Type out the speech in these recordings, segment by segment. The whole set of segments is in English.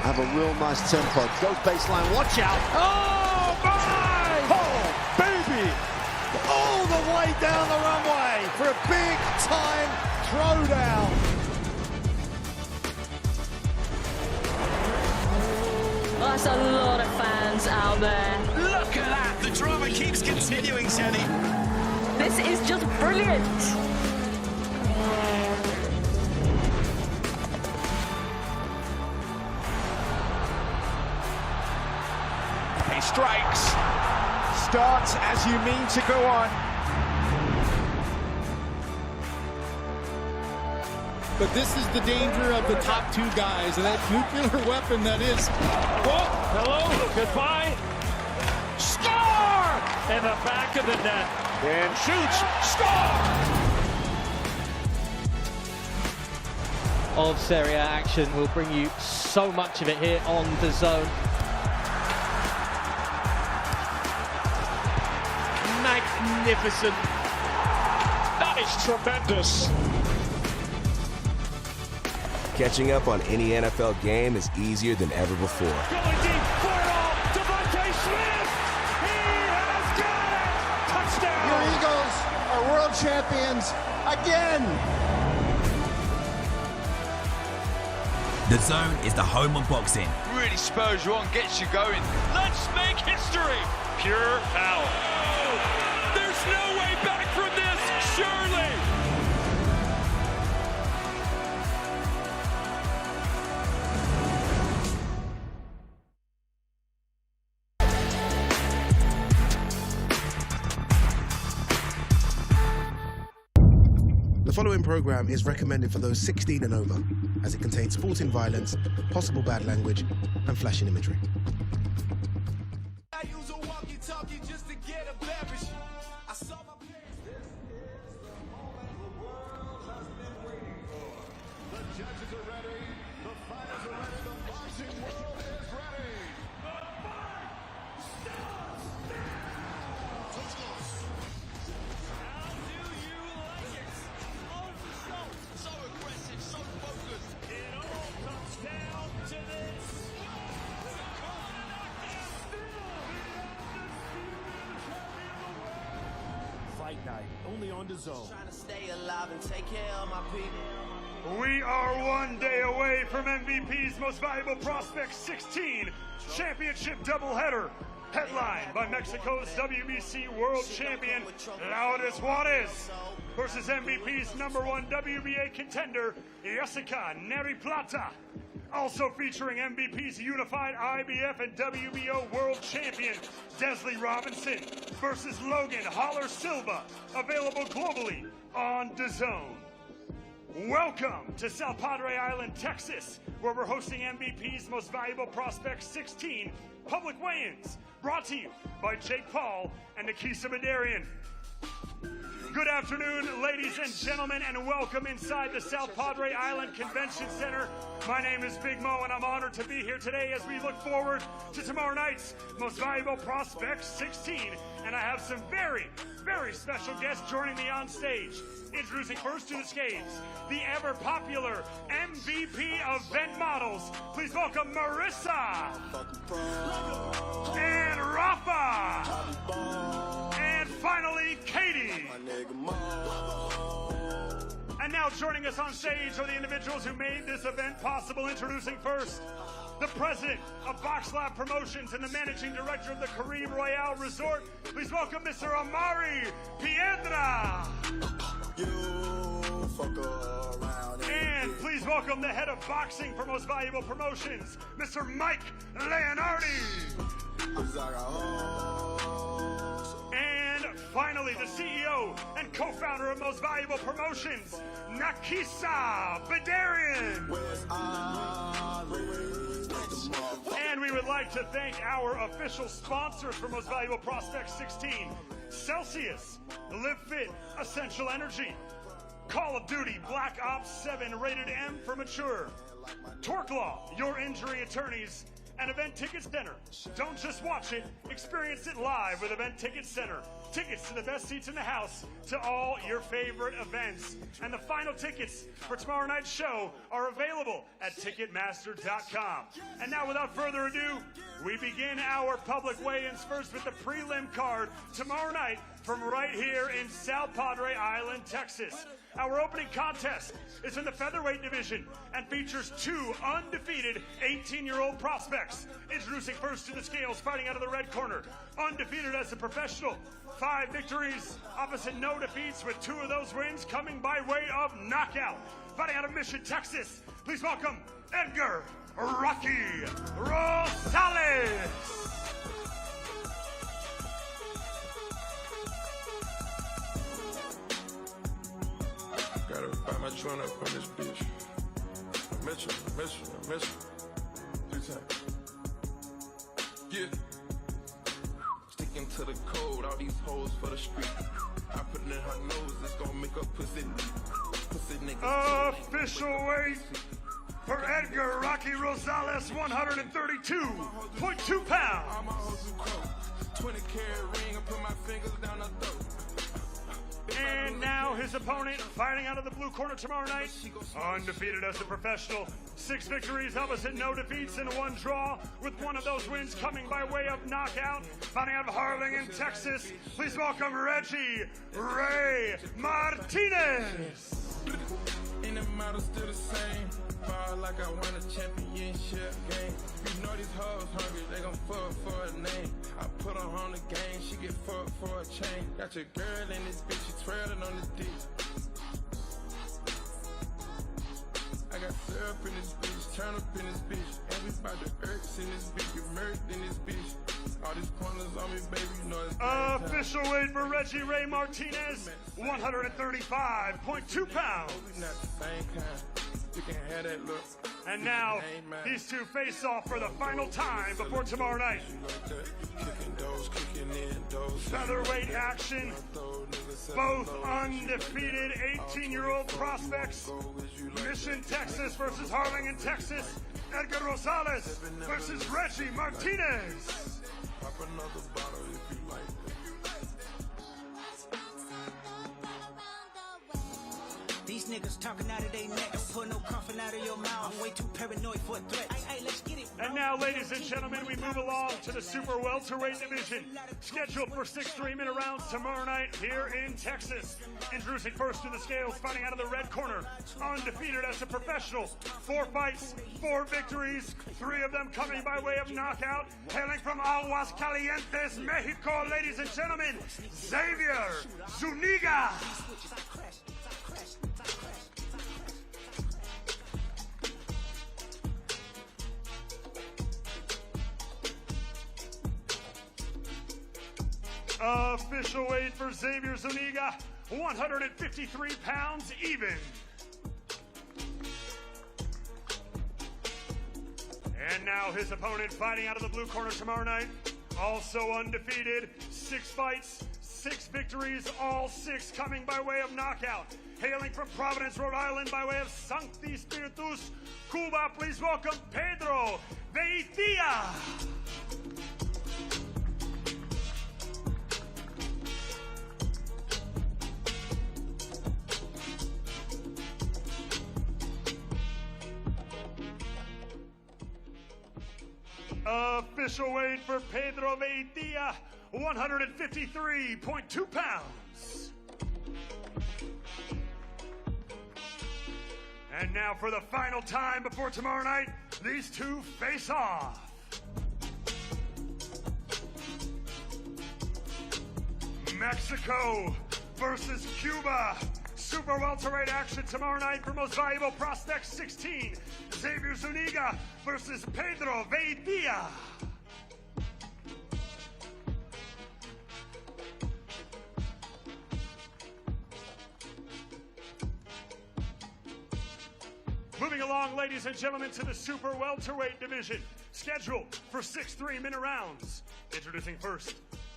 have a real nice tempo. Goes baseline, watch out. Oh, my! Oh, baby! All the way down the runway for a big-time throwdown. That's a lot of fans out there. Look at that! The drama keeps continuing, Jenny. This is just brilliant. He strikes. Starts as you mean to go on. But this is the danger of the top two guys, and that nuclear weapon that is. Oh, hello, goodbye. Score! In the back of the net. And shoots. Score! Of Serie A action. We'll bring you so much of it here on DAZN. Magnificent. That is tremendous. Catching up on any NFL game is easier than ever before. Going deep for it all. Devontae Smith. He has got it. Touchdown. Your Eagles are world champions again. DAZN is the home of boxing. Really spurs you on, gets you going. Let's make history. Pure power. There's no way back from this, surely. The following program is recommended for those 16 and over, as it contains sporting violence, possible bad language, and flashing imagery. I use a walkie-talkie just to get a beverage. I saw my parents. This is the moment the world has been waiting for. The judges are ready. The fighters are ready. The boxing world is ready. The fight starts now. Let's go. How do you like it? So aggressive, so focused. It all comes down to this. Fight night, only on DAZN. Trying to stay alive and take care of my people. We are one day away from MVP's Most Valuable Prospect 16 Championship doubleheader. Headlined by Mexico's WBC World Champion Lourdes Juarez versus MVP's #1 WBA contender Yesica Nery Plata. Also featuring MVP's unified IBF and WBO World Champion Desley Robinson versus Logan Holler Silva. Available globally on DAZN. Welcome to South Padre Island, Texas, where we're hosting MVP's Most Valuable Prospect 16 public weigh-ins, brought to you by Jake Paul and Yesica Nery. Good afternoon, ladies and gentlemen, and welcome inside the South Padre Island Convention Center. My name is Big Mo, and I'm honored to be here today as we look forward to tomorrow night's Most Valuable Prospect 16. And I have some very, very special guests joining me on stage. Introducing first to the skates, the ever-popular MVP event models. Please welcome Marissa and Rafa. And finally, Katie. And now joining us on stage are the individuals who made this event possible. Introducing first, the president of Box Lab Promotions and the managing director of the Caribe Royale Resort. Please welcome Mr. Amari Piedra. And please welcome the head of boxing for Most Valuable Promotions, Mr. Mike Leonardi. And finally, the CEO and co-founder of Most Valuable Promotions, Yesica Nery. And we would like to thank our official sponsors for Most Valuable Prospect 16, Celsius, Live Fit, Essential Energy, Call of Duty Black Ops 7 rated M for mature, Torque Law, your injury attorneys, and Event Ticket Center. Don't just watch it, experience it live with Event Ticket Center. Tickets to the best seats in the house to all your favorite events. And the final tickets for tomorrow night's show are available at Ticketmaster.com. And now, without further ado, we begin our public weigh-ins first with the prelim card tomorrow night from right here in South Padre Island, Texas. Our opening contest is in the featherweight division and features two undefeated 18-year-old prospects. Introducing first to the scales, fighting out of the red corner, undefeated as a professional, 5 victories, opposite no defeats, with 2 of those wins coming by way of knockout. Fighting out of Mission, Texas, please welcome Edgar Rocky Rosales. Gotta buy my joint up on this bitch. I miss you. 3 times. Yeah. Sticking to the code, all these hoes for the street. I put it in her nose, it's gonna make her pussy niggas. Official weight for Edgar Rocky Rosales, 132.2 pounds. All my hoes who cold. 20-carat ring, I put my fingers down her throat. And now his opponent, fighting out of the blue corner tomorrow night, undefeated as a professional, 6 victories, opposite no defeats, and 1 draw, with 1 of those wins coming by way of knockout. Fighting out of Harlingen, Texas, please welcome Reggie Ray Martinez. In the model still the same. Ball like I won a championship game. You know these hoes hungry, they gon' fuck for a name. I put her on the game, she get fucked for a chain. Got your girl in this bitch, she twirling on this dick. I got syrup in this bitch, turn up in this bitch. And we bout the irks in this bitch, get murked in this bitch. All these corners on me, baby, you know it's official weight for Reggie Ray Martinez, 135.2 pounds. We not the same kind. You can have that look. And now, these two face off for the final time before tomorrow night. Featherweight action. Both undefeated 18-year-old prospects. Mission, Texas versus Harlingen, Texas. Edgar Rosales versus Reggie Martinez. Pop another bottle if you like. These niggas talking out of their neck. Don't put no coffin out of your mouth. I'm way too paranoid for a threat. Hey, let's get it. And now, ladies and gentlemen, we move along to the super welterweight division, scheduled for 6 3-minute rounds tomorrow night here in Texas. Introducing first to the scales, fighting out of the red corner, undefeated as a professional, 4 fights, 4 victories, 3 of them coming by way of knockout. Hailing from Aguascalientes, Mexico, ladies and gentlemen, Xavier Zuniga. Official weight for Xavier Zuniga, 153 pounds even. And now his opponent, fighting out of the blue corner tomorrow night, also undefeated, 6 fights, 6 victories, all 6 coming by way of knockout. Hailing from Providence, Rhode Island, by way of Sancti Spiritus, Cuba, please welcome Pedro Veitia. Official weight for Pedro Veitia, 153.2 pounds. And now for the final time before tomorrow night, these two face off. Mexico versus Cuba. Super welterweight action tomorrow night for most valuable prospects 16. Xavier Zuniga versus Pedro Veitia. Moving along, ladies and gentlemen, to the super welterweight division, scheduled for 6 3-minute rounds. Introducing first,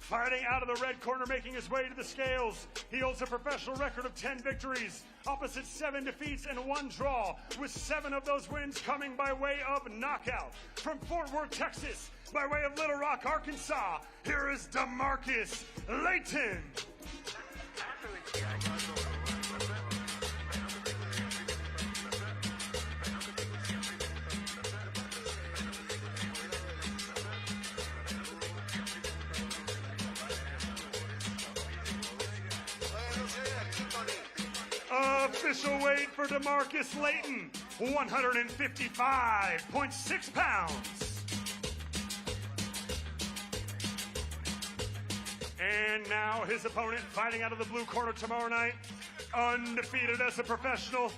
Fighting out of the red corner, making his way to the scales. He holds a professional record of 10 victories, opposite 7 defeats and 1 draw, with 7 of those wins coming by way of knockout. From Fort Worth, Texas, by way of Little Rock, Arkansas, here is DeMarcus Layton. Official weight for DeMarcus Layton, 155.6 pounds. And now his opponent, fighting out of the blue corner tomorrow night, undefeated as a professional,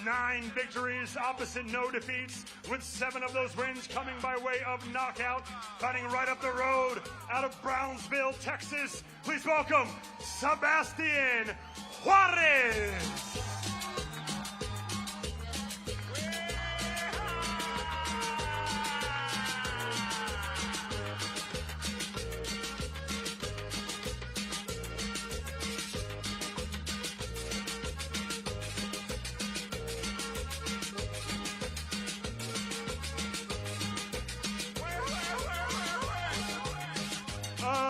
9 victories, opposite no defeats, with 7 of those wins coming by way of knockout. Fighting right up the road out of Brownsville, Texas, please welcome Sebastian Juarez.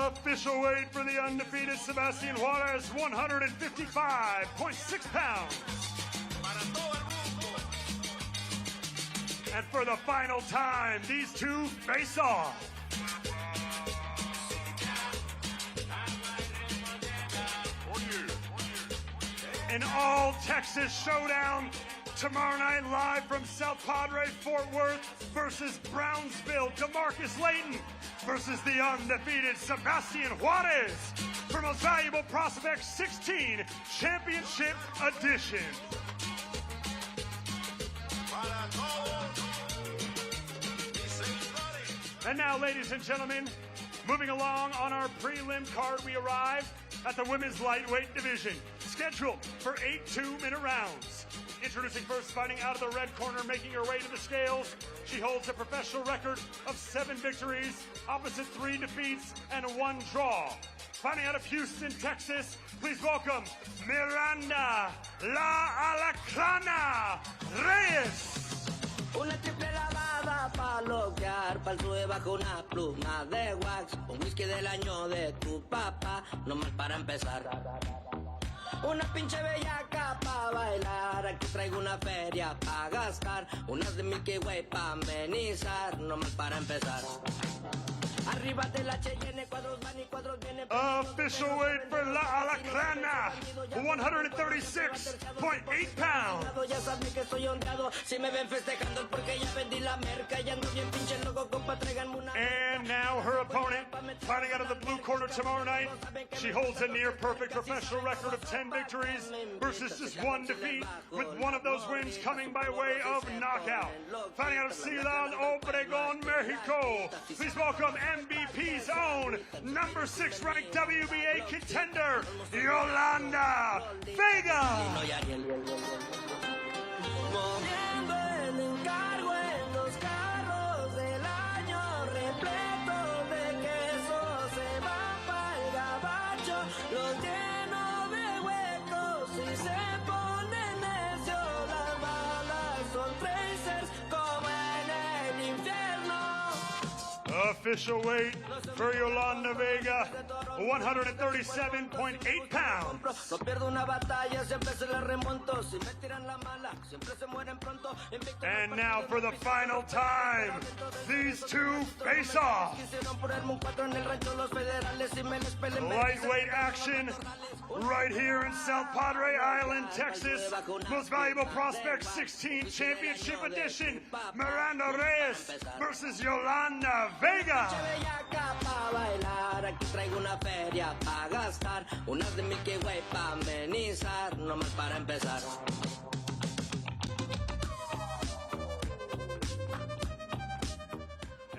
Official weight for the undefeated Sebastian Juarez, 155.6 pounds. And for the final time, these two face off. An all-Texas showdown tomorrow night, live from South Padre, Fort Worth versus Brownsville. DeMarcus Layton versus the undefeated Sebastian Juarez for Most Valuable Prospect 16 Championship Edition. And now, ladies and gentlemen, moving along on our prelim card, we arrive at the women's lightweight division, scheduled for 8 2-minute rounds. Introducing first, fighting out of the red corner, making her way to the scales. She holds a professional record of 7 victories, opposite 3 defeats, and 1 draw. Fighting out of Houston, Texas, please welcome Miranda La Alacrana Reyes. Una triple lavada pa' bloquear, pa'l sube bajo una pluma de wax, un whisky del año de tu papá, nomás para empezar. Una pinche bellaca pa' bailar, aquí traigo una feria pa' gastar, unas de Milky Way pa' amenizar, nomás para empezar. Arriba de la Cheyenne, cuadros van y cuadros vienen. Official weight for La Alacrana, 136.8 pounds. Ya saben que soy honrado, si me ven festejando porque ya vendí la merca, ya ando bien pinche loco, compa, tráiganme una. And now her opponent, fighting out of the blue corner tomorrow night. She holds a near-perfect professional record of 10 victories versus just 1 defeat, with 1 of those wins coming by way of knockout. Fighting out of Ciudad Obregón, Mexico, please welcome MVP's own number 6 ranked WBA contender, Yolanda Vega. Moviendo el encargo en los carros del año, repleto de queso, se va pa'l gabacho, los lleno de huecos y se ponen necios, las balas son tracers como en el infierno. Official weight for Yolanda Vega, 137.8 pounds. No pierdo una batalla, siempre se la remonto. Si me tiran la mala, siempre se mueren pronto. And now for the final time, these two face off. Lightweight action right here in South Padre Island, Texas. Most Valuable Prospect 16 Championship Edition, Miranda Reyes versus Yolanda Vega. Aquí traigo una feria pa' gastar, unas de Milky Way pa' amenizar, nomás para empezar.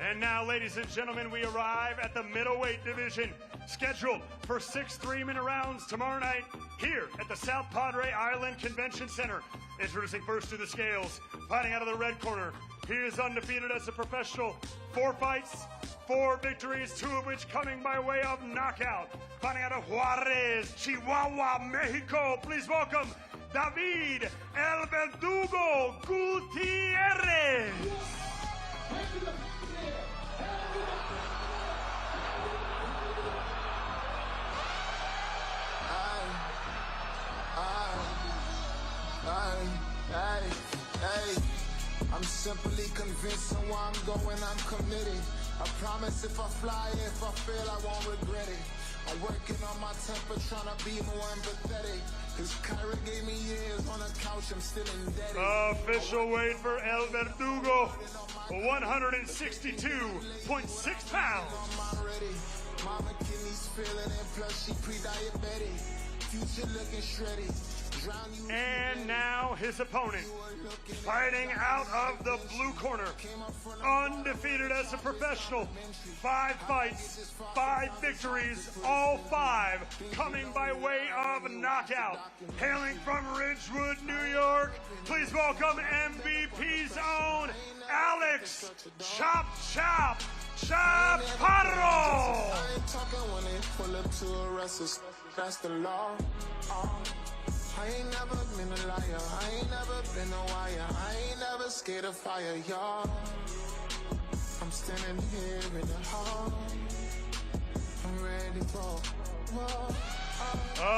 And now, ladies and gentlemen, we arrive at the middleweight division, scheduled for 6 3-minute rounds tomorrow night here at the South Padre Island Convention Center. Introducing first to the scales, fighting out of the red corner, He is undefeated as a professional. 4 fights, 4 victories, 2 of which coming by way of knockout. Fighting out of Juarez, Chihuahua, Mexico. Please welcome David El Verdugo Gutierrez. I'm simply convinced of where I'm going, I'm committed. I promise if I fly, if I fail, I won't regret it. I'm working on my temper, trying to be more empathetic. Cause Kyra gave me years on a couch, I'm still indebted. Official weight for El Verdugo, 162.6 pounds. Mama kidneys feeling and plus she pre-diabetic. Future looking shreddy. And now his opponent, fighting out of the blue corner, undefeated as a professional, 5 fights, 5 victories, all 5 coming by way of knockout. Hailing from Ridgewood, New York, please welcome MVP's own Alex Chop Chop Chaparro. I ain't talking when they pull up to arrest us. That's the law. I ain't never been a liar, I ain't never been a wire, I ain't never scared of fire, y'all. I'm standing here in the hall, I'm ready for war.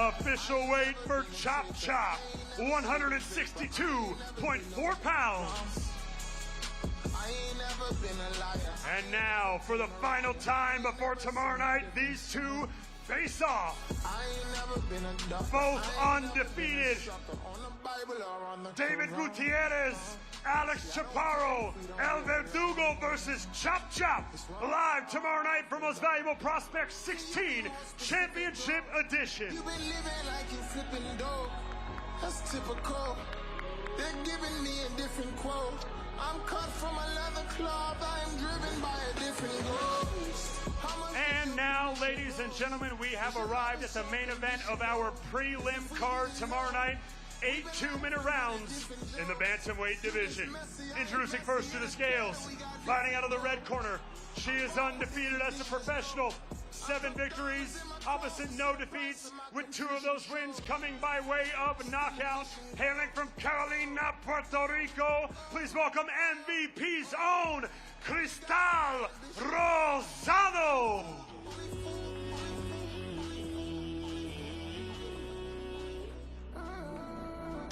Official weight for Chop Chop, 162.4 pounds. I ain't never been a liar. And now, for the final time before tomorrow night, these 2 face off. Both undefeated. David Gutierrez, Alex Chaparro, El Verdugo versus Chop Chop. Live tomorrow night for Most Valuable Prospects 16 Championship Edition. You've been living like you're flipping dope. That's typical. They're giving me a different quote. I'm cut from a leather cloth. I am driven by a different ghost. And now, ladies and gentlemen, we have arrived at the main event of our prelim card tomorrow night. 8 2-minute rounds in the bantamweight division. Introducing first to the scales, fighting out of the red corner. She is undefeated as a professional. 7 victories, opposite no defeats, with 2 of those wins coming by way of knockout. Hailing from Carolina, Puerto Rico, please welcome MVP's own Cristal Rosado.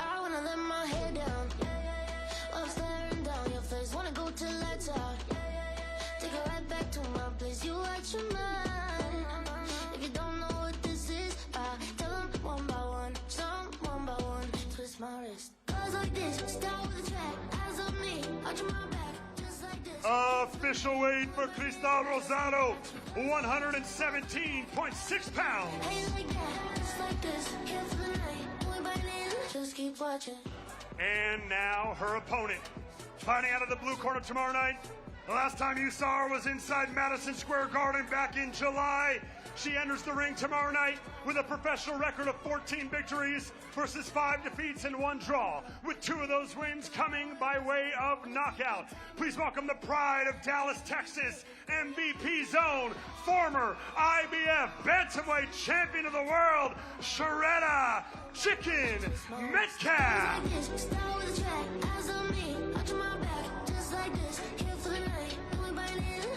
I wanna let my hair down. I'm staring down your face, wanna go till lights out. Take it right back to my place, you out your mind. If you don't know what this is, I tell them one by one, some one by one. Twist my wrist, goes like this, start with the track. Eyes on me, arch my back, just like this. Official weight for Cristal Rosado, 117.6 pounds. Hey, like that, just like this, here for the night. Only by then, just keep watching. And now her opponent, fighting out of the blue corner tomorrow night. The last time you saw her was inside Madison Square Garden back in July. She enters the ring tomorrow night with a professional record of 14 victories versus 5 defeats and 1 draw, with 2 of those wins coming by way of knockout. Please welcome the pride of Dallas, Texas, MVP zone, former IBF Bantamweight Champion of the World, Sharetta Chicken Metcalf.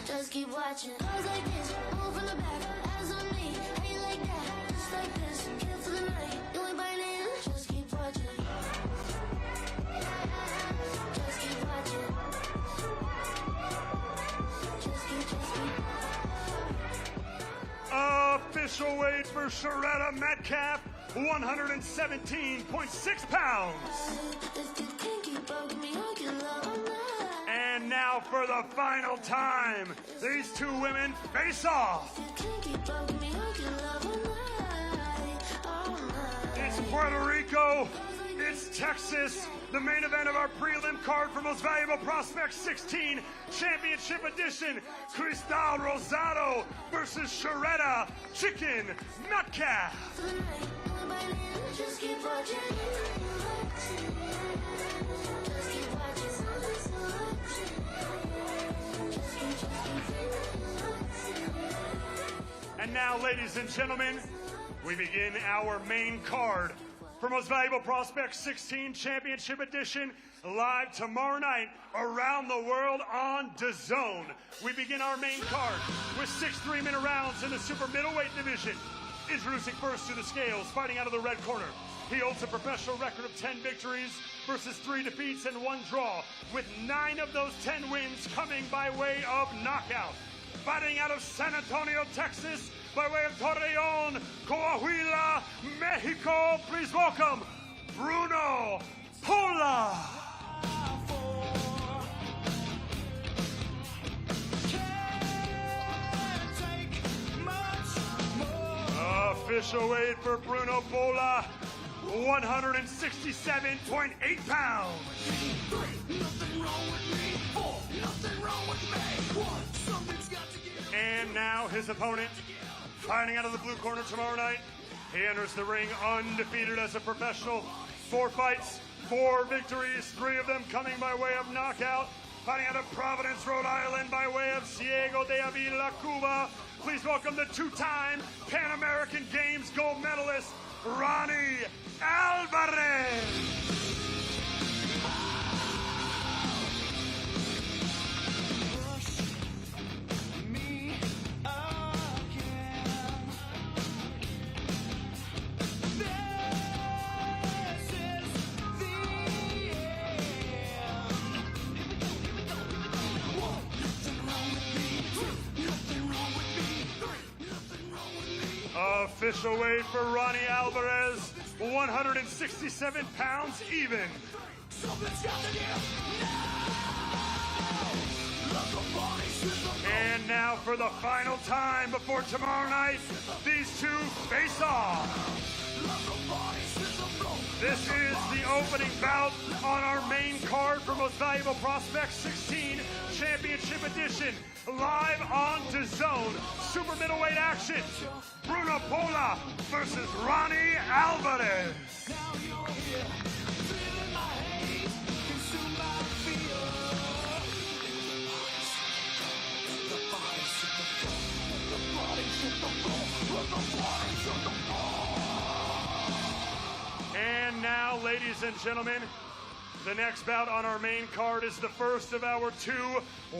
Just keep watching. Goes like this, move from the back, eyes on me. Ain't like that, just like this. Here for the night, you ain't biting in. Just keep watching. Just keep watching. Just keep. Official weight for Sharetta Metcalf, 117.6 pounds. If you can't keep up with me, I'll get love all night. And now for the final time, these 2 women face off. It's Puerto Rico, it's Texas, the main event of our prelim card for Most Valuable Prospects 16 Championship Edition. Cristal Rosado versus Sharetta Chicken Metcalf. Just keep watching. Just keep watching. now, ladies and gentlemen, we begin our main card for Most Valuable Prospects 16 Championship Edition, live tomorrow night around the world on DAZN. We begin our main card with 6 3-minute rounds in the super middleweight division. Introducing first to the scales, fighting out of the red corner. He holds a professional record of 10 victories versus 3 defeats and 1 draw, with 9 of those 10 wins coming by way of knockout. Fighting out of San Antonio, Texas, by way of Torreon, Coahuila, Mexico, please welcome Bruno Pola. Official weight for Bruno Pola, 167.8 pounds. And now his opponent, fighting out of the blue corner tomorrow night. He enters the ring undefeated as a professional. 4 fights, 4 victories, 3 of them coming by way of knockout. Fighting out of Providence, Rhode Island, by way of Ciego de Avila, Cuba. Please welcome the 2-time Pan American Games gold medalist, Ronnie Alvarez. Official weight for Ronnie Alvarez, 167 pounds even. And now for the final time before tomorrow night, these two face off. This is the opening bout on our main card for Most Valuable Prospects 16 Championship Edition, live on DAZN. Super middleweight action. Bruno Pola versus Ronnie Alvarez. And now, ladies and gentlemen, the next bout on our main card is the first of our 2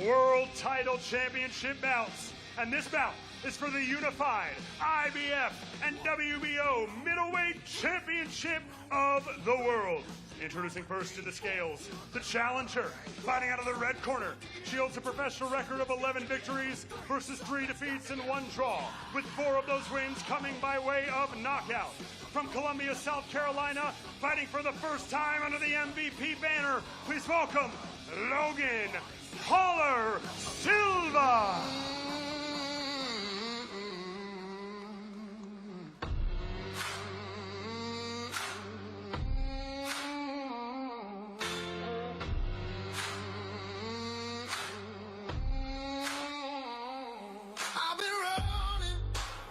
World Title Championship bouts. And this bout is for the unified IBF and WBO Middleweight Championship of the World. Introducing first to the scales, the challenger, fighting out of the red corner. She holds a professional record of 11 victories versus 3 defeats and 1 draw, with 4 of those wins coming by way of knockout. From Columbia, South Carolina, fighting for the first time under the MVP banner, please welcome Logan Haller Silva.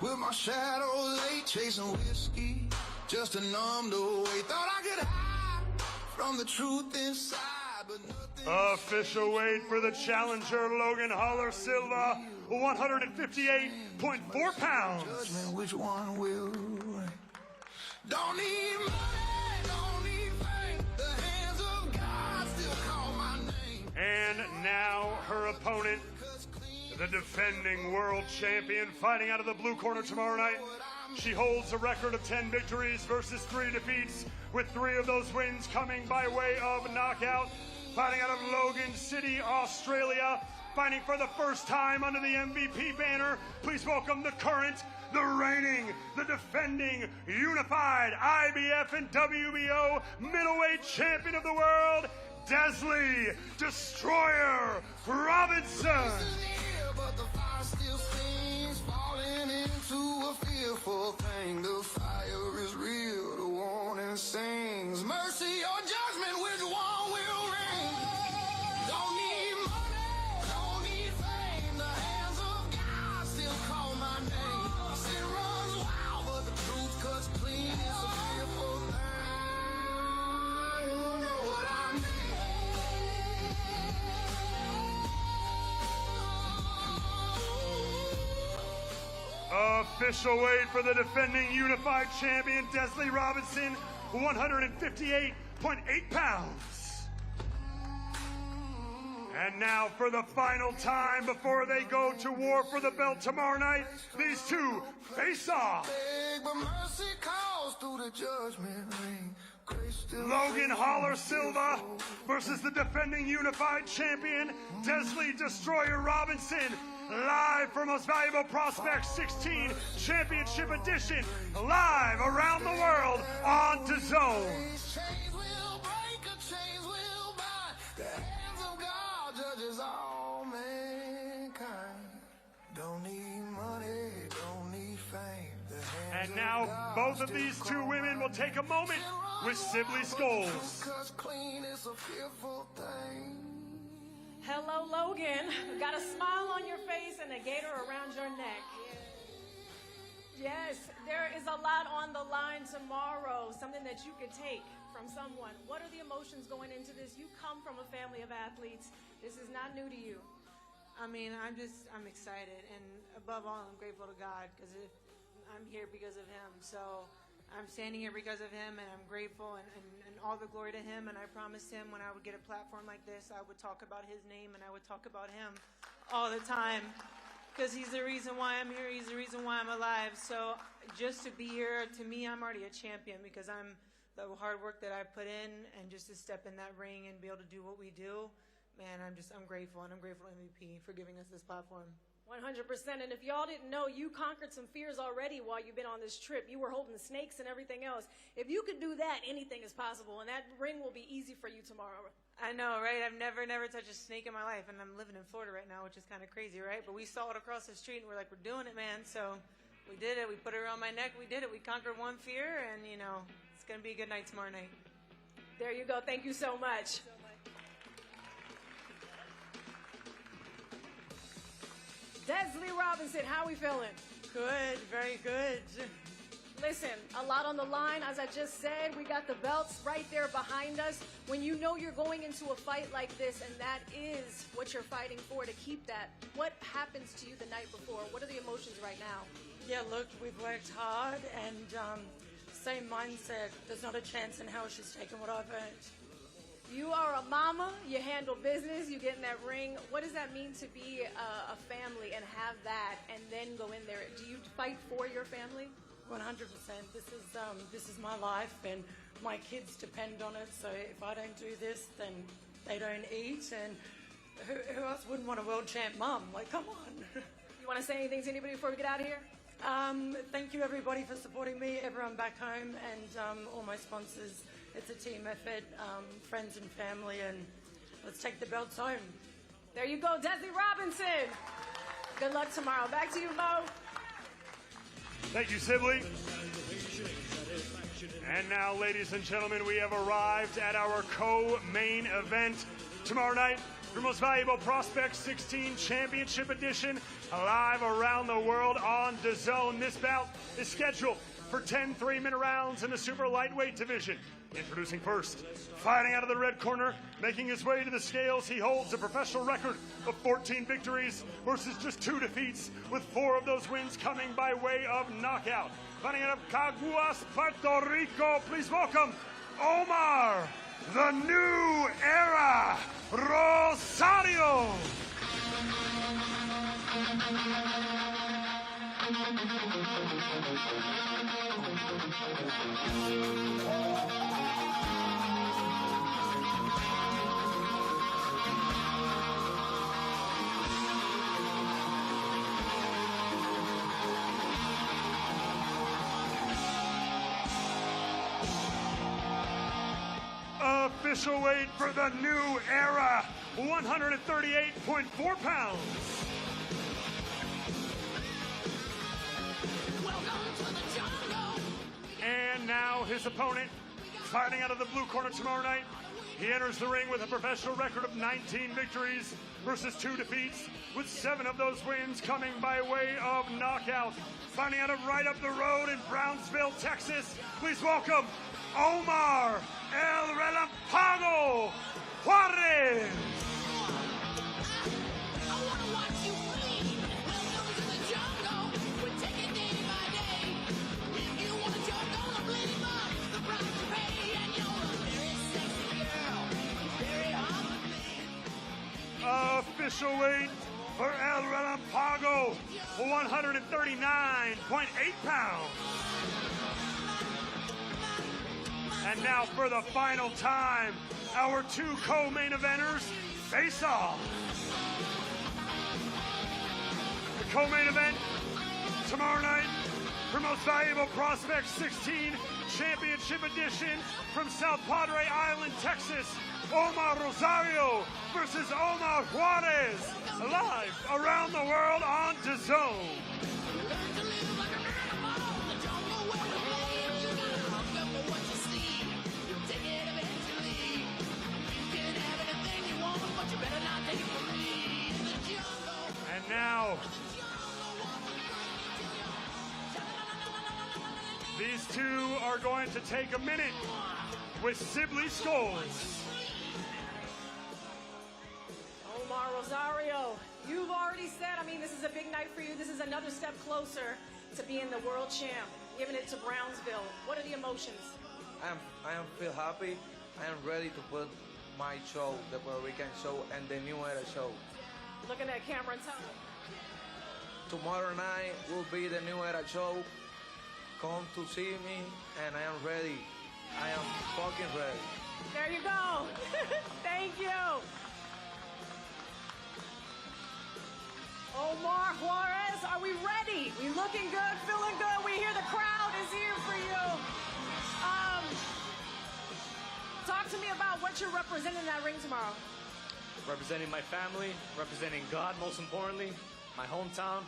With my shadow late chasing whiskey just to numb the way. Thought I could hide from the truth inside, but nothing. Official weight for the challenger, Logan Haller Silva, 158.4 pounds. Judgment, which one will reign? Don't need money, don't need fame. The hands of God still call my name. And now her opponent, the defending world champion, fighting out of the blue corner tomorrow night. She holds a record of 10 victories versus 3 defeats, with 3 of those wins coming by way of knockout. Fighting out of Logan City, Australia, fighting for the first time under the MVP banner. Please welcome the current, the reigning, the defending, unified IBF and WBO middleweight champion of the world, Desley Destroyer Robinson. But the fire still stings, falling into a fearful thing. The fire is real, the warning sings. Mercy or judgment, which one will reign? Don't need money, don't need fame. The hands of God still call my name. Sin runs wild, but the truth cuts clean. It's a fearful thing. You know what I mean? Official weight for the defending unified champion, Desley Robinson, 158.8 pounds. And now for the final time before they go to war for the belt tomorrow night, these two face off. Logan Holler Silva versus the defending unified champion, Desley Destroyer Robinson. Live from Most Valuable Prospects 16 Championship Edition, live around the world on DAZN. All mankind don't need money, don't need fame. And now both of these two women will take a moment with Sibley Scholes. Hello, Logan. Got a smile on your face and a gator around your neck. Yes, there is a lot on the line tomorrow, something that you could take from someone. What are the emotions going into this? You come from a family of athletes. This is not new to you. I mean, I'm excited, and above all, I'm grateful to God because I'm here because of him. So I'm standing here because of him, and I'm grateful, and all the glory to him. And I promised him when I would get a platform like this, I would talk about his name, and I would talk about him all the time because he's the reason why I'm here. He's the reason why I'm alive. So just to be here, to me, I'm already a champion because I'm the hard work that I put in, and just to step in that ring and be able to do what we do. Man, I'm grateful, and I'm grateful to MVP for giving us this platform. 100%. And if y'all didn't know, you conquered some fears already while you've been on this trip. You were holding snakes and everything else. If you could do that, anything is possible, and that ring will be easy for you tomorrow. I know, right? I've never touched a snake in my life, and I'm living in Florida right now, which is kind of crazy, right? But we saw it across the street, and we're like, we're doing it, man. So we did it. We put it around my neck. We did it. We conquered one fear, and, you know, it's going to be a good night tomorrow night. There you go. Thank you so much. Desley Robinson, how we feeling? Good, very good. Listen, a lot on the line. As I just said, we got the belts right there behind us. When you know you're going into a fight like this, and that is what you're fighting for, to keep that, what happens to you the night before? What are the emotions right now? Yeah, look, we've worked hard, and same mindset. There's not a chance in hell she's taken what I've earned. You are a mama, you handle business, you get in that ring. What does that mean to be a family and have that and then go in there? Do you fight for your family? 100%. This is my life, and my kids depend on it. So if I don't do this, then they don't eat. And who else wouldn't want a world champ mum? Like, come on. You want to say anything to anybody before we get out of here? Thank you, everybody, for supporting me, everyone back home, and all my sponsors. It's a team effort, friends and family, and let's take the belts home. There you go, Desley Robinson. Good luck tomorrow. Back to you, Mo. Thank you, Sibley. And now, ladies and gentlemen, we have arrived at our co-main event tomorrow night for Most Valuable Prospects 16 Championship Edition, live around the world on DAZN. This bout is scheduled for 10 3-minute rounds in the super lightweight division. Introducing first, fighting out of the red corner, making his way to the scales, he holds a professional record of 14 victories versus just 2 defeats, with 4 of those wins coming by way of knockout. Fighting out of Caguas, Puerto Rico, please welcome Omar, the New Era Rosario. Official weight for the New Era, 138.4 pounds. And now his opponent, fighting out of the blue corner tomorrow night. He enters the ring with a professional record of 19 victories versus 2 defeats, with 7 of those wins coming by way of knockout. Fighting out of right up the road in Brownsville, Texas, please welcome Omar El Relampago Juarez. Official weight for El Relampago, 139.8 pounds. And now for the final time, our two co-main eventers face off. The co-main event tomorrow night for Most Valuable Prospect 16 Championship Edition from South Padre Island, Texas. Omar Rosario versus Omar Juarez, live around the world on DAZN. And now, these two are going to take a minute with Sibley Skulls. Omar Rosario, you've already said, this is a big night for you. This is another step closer to being the world champ, giving it to Brownsville. What are the emotions? I am feel happy. I am ready to put my show, the Puerto Rican show, and the New Era show. Looking at camera and tell me. Tomorrow night will be the New Era show. Come to see me, and I am ready. I am fucking ready. There you go. Thank you. Omar Juarez, are we ready? We looking good, feeling good. We hear the crowd is here for you. Talk to me about what you're representing in that ring tomorrow. Representing my family, representing God, most importantly, my hometown.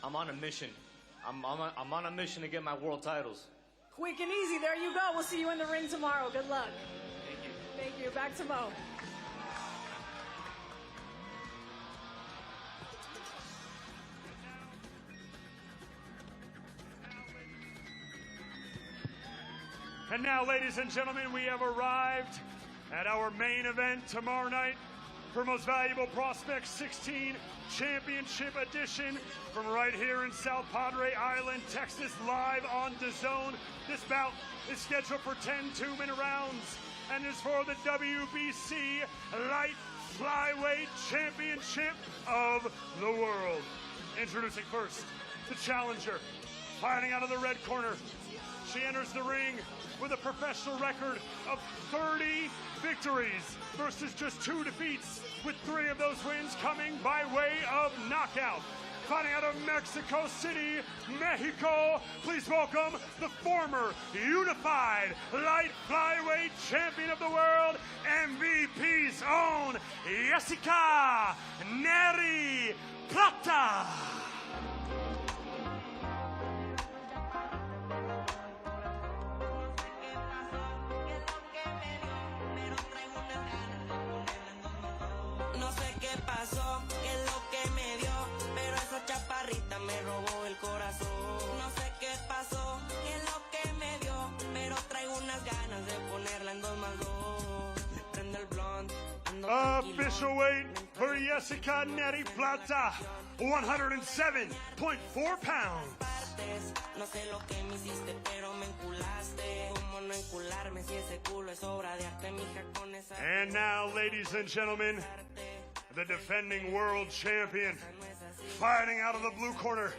I'm on a mission. I'm on a mission to get my world titles. Quick and easy. There you go. We'll see you in the ring tomorrow. Good luck. Thank you. Thank you. Back to Mo. And now, ladies and gentlemen, we have arrived at our main event tomorrow night for Most Valuable Prospect 16 Championship Edition from right here in South Padre Island, Texas, live on DAZN. This bout is scheduled for 10 two-minute rounds and is for the WBC Light Flyweight Championship of the World. Introducing first, the challenger, fighting out of the red corner. She enters the ring with a professional record of 30 victories versus just 2 defeats, with 3 of those wins coming by way of knockout. Fighting out of Mexico City, Mexico, please welcome the former unified light flyweight champion of the world, MVP's own Yesica Nery Plata. No sé qué pasó, qué es lo que me dio, pero esa chaparrita me robó el corazón. No sé qué pasó, qué es lo que me dio, pero traigo unas ganas de ponerla en 2+2. Prende el blond, ando Official weight for Yesica Nery Plata, 107.4 pounds. No sé lo que me hiciste, pero me enculaste. ¿Cómo no encularme si ese culo es obra de arte, mija, con esa? And now, ladies and gentlemen, the defending world champion, fighting out of the blue corner.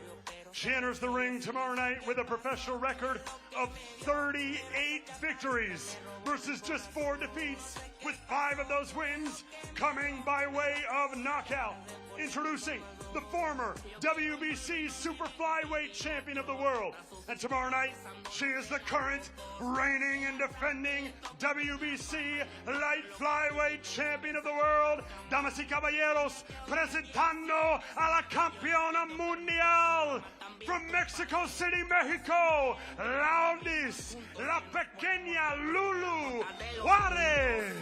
She enters the ring tomorrow night with a professional record of 38 victories versus just 4 defeats, with 5 of those wins coming by way of knockout. Introducing the former WBC Super Flyweight Champion of the World. And tomorrow night, she is the current reigning and defending WBC Light Flyweight Champion of the World. Damas y caballeros, presentando a la campeona mundial from Mexico City, Mexico, Lourdes, la pequeña Lulu Juarez.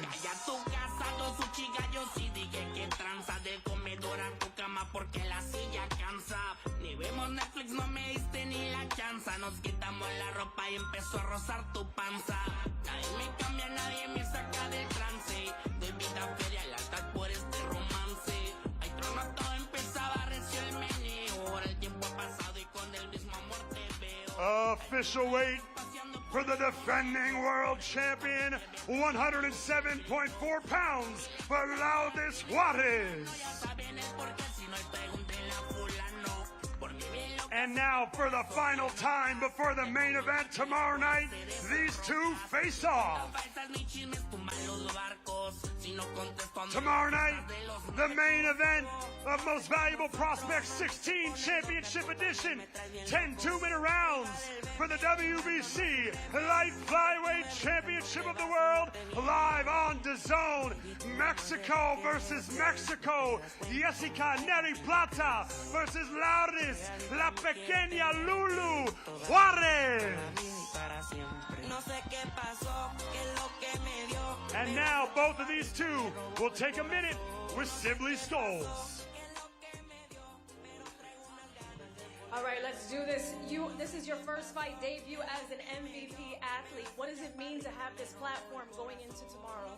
Tu cama porque la silla cansa. Ni vemos Netflix, no me diste ni la chance. Nos quitamos la ropa y empezó a rozar tu panza. Nadie me cambia, nadie me saca del trance. Doy vida feria al altar por este romance. Hay trono, todo empezaba recio el meneo. Ahora el tiempo ha pasado y con el mismo amor te veo. Official weight for the defending world champion, 107.4 pounds, for Lourdes Juarez. And now for the final time before the main event tomorrow night, these two face off. Tomorrow night, the main event of Most Valuable Prospects 16 Championship Edition. 10 2-minute rounds for the WBC Light Flyweight Championship of the World. Live on DAZN. Mexico versus Mexico. Yesica Nery Plata versus Lourdes La Pequeña Lulu Juarez. And now both of these two will take a minute with Sibley Skulls. All right, let's do this. This is your first fight debut as an MVP athlete. What does it mean to have this platform going into tomorrow?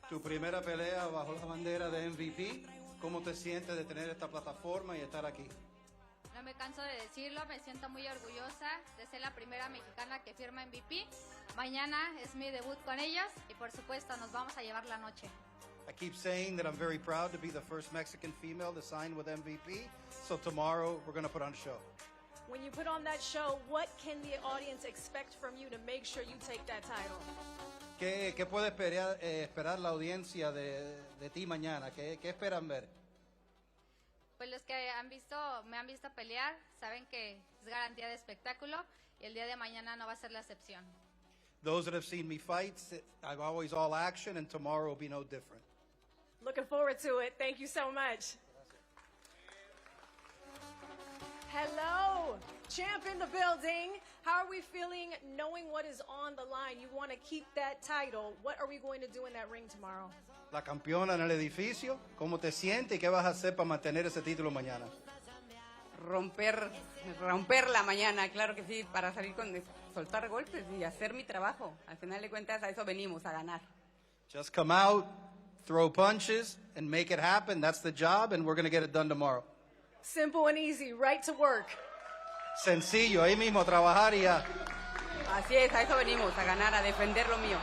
Tu primera pelea bajo la bandera de MVP. ¿Cómo te sientes de tener esta plataforma y estar aquí? No me canso de decirlo, me siento muy orgullosa de ser la primera mexicana que firma MVP. Mañana es mi debut con ellos y por supuesto nos vamos a llevar la noche. I keep saying that I'm very proud to be the first Mexican female to sign with MVP. So tomorrow we're going to put on a show. When you put on that show, what can the audience expect from you to make sure you take that title? ¿Qué puede esperar la audiencia de ti mañana? ¿Qué esperan ver? Pues los que me han visto pelear saben que es garantía de espectáculo y el día de mañana no va a ser la excepción. Those that have seen me fight, I'm always all action, and tomorrow will be no different. Looking forward to it. Thank you so much. Hello, champ in the building. How are we feeling knowing what is on the line? You want to keep that title. What are we going to do in that ring tomorrow? La campeona en el edificio, ¿cómo te sientes y qué vas a hacer para mantener ese título mañana? Romperla mañana, claro que sí, para salir soltar golpes y hacer mi trabajo. Al final de cuentas a eso venimos, a ganar. Just come out, throw punches, and make it happen. That's the job, and we're going to get it done tomorrow. Simple and easy, right to work. Sencillo, ahí mismo trabajar y ya. Así es, a eso venimos, a ganar, a defender lo mío.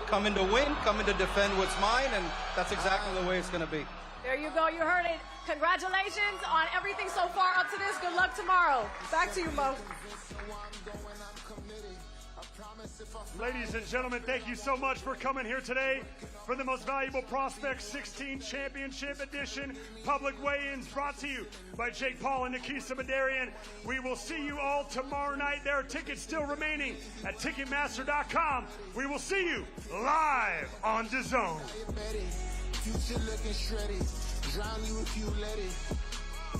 Coming to win, coming to defend what's mine, and that's exactly the way it's going to be. There you go, you heard it. Congratulations on everything so far up to this. Good luck tomorrow. Back to you, Mo. Ladies and gentlemen, thank you so much for coming here today for the Most Valuable Prospects 16 Championship Edition public weigh-ins brought to you by Jake Paul and Nikisa Badarian. We will see you all tomorrow night. There are tickets still remaining at Ticketmaster.com. We will see you live on DAZN. Future looking shredded, drown you if you let it.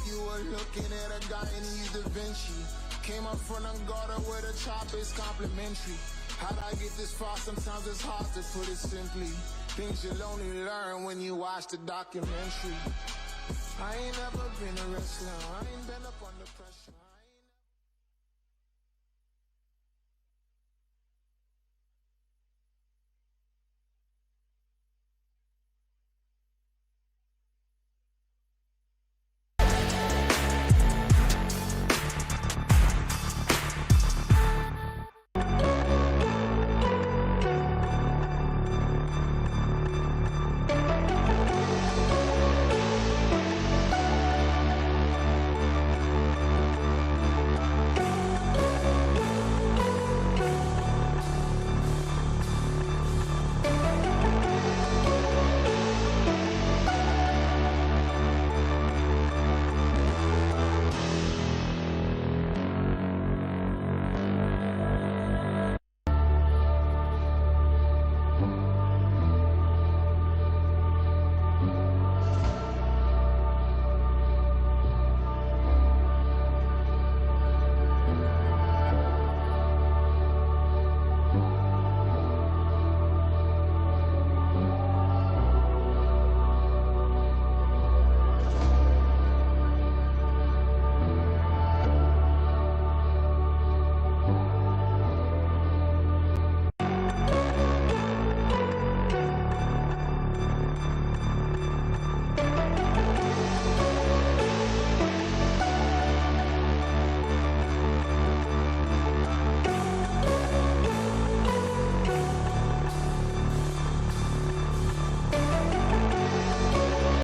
You were looking at a guy in Da Vinci. Came up from Angola where the chop is complimentary. How'd I get this far? Sometimes it's hard to put it simply. Things you'll only learn when you watch the documentary. I ain't never been a wrestler, I ain't been up under pressure.